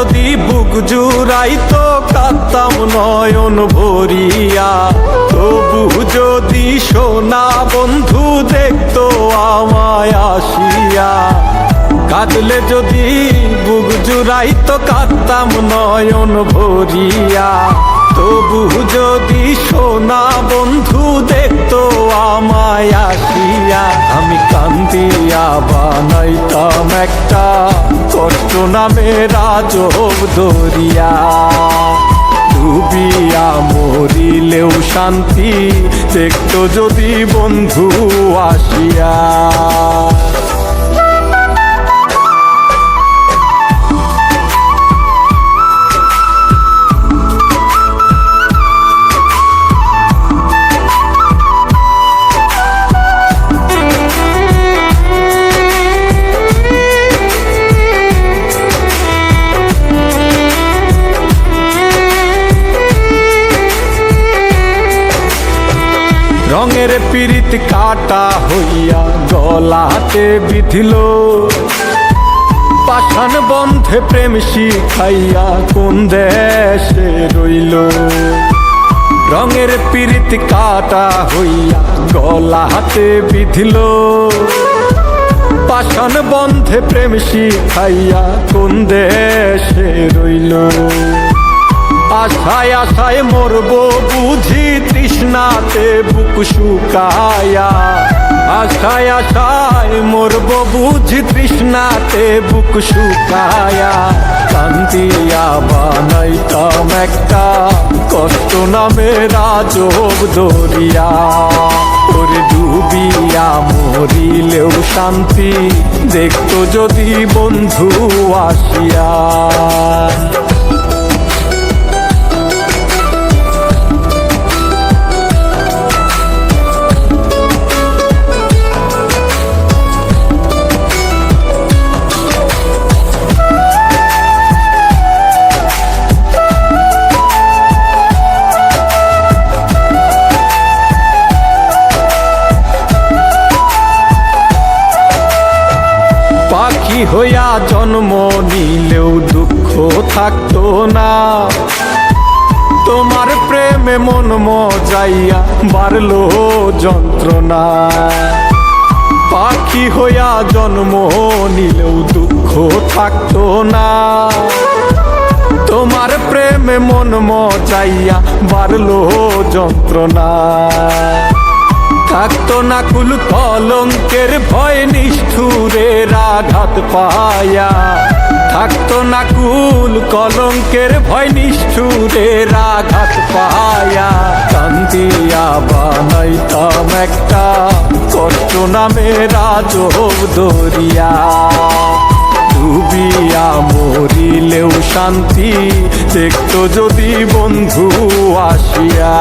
যদি বুক জুড়াইতো কাঁদতাম নয়ন ভরিয়া, তবু যদি সোনা বন্ধু দেখতো আমায় আসিয়া। কাঁদলে যদি বুক জুড়াইতো কাঁদতাম নয়ন ভরিয়া, তবু যদি সোনা বন্ধু দেখতো আমায় আসিয়া। আমি কান্দিয়া বানাইতাম একটা কষ্ট নামের আজব দরিয়া, ডুবিয়া মরিলেও শান্তি দেখতো যদি বন্ধু আসিয়া। রঙের পীড়িত কাটা হইয়া গলাতে বিধিল, পাষাণ বন্ধে প্রেম শিখাইয়া কোন দেশে রইল। রঙের পীড়িত কাটা হইয়া গলাতে বিধিল, পাষাণ বন্ধে প্রেম শিখাইয়া কোন দেশে রইল। আশায় আশায় মরবো বুঝি তৃষ্ণাতে বুক শুকায়া, আশায় আশায় মরবো বুঝি তৃষ্ণাতে বুক শুকায়া। কান্দিয়া বানাইতাম একটা কষ্ট নামের আজব দরিয়া, ওরে ডুবিয়া মরিলেও শান্তি দেখতো যদি বন্ধু আসিয়া। পাখি হইয়া জন্ম নিলেও দুঃখ থাকতো না, তোমার প্রেমে মন মজাইয়া বাড়লো যন্ত্রণা। পাখি হইয়া জন্ম নিলেও দুঃখ থাকতো না, তোমার প্রেমে মন মজাইয়া বাড়লো যন্ত্রণা। থাকতো না কুল কলঙ্কের ভয় নিষ্ঠুরের আঘাত পায়া, থাকতো না কুল কলঙ্কের ভয় নিষ্ঠুরের আঘাত পায়া। কান্দিয়া বানাইতাম একটা কষ্ট নামের আজব দরিয়া, ডুবিয়া মরিলেও শান্তি দেখতো যদি বন্ধু আসিয়া।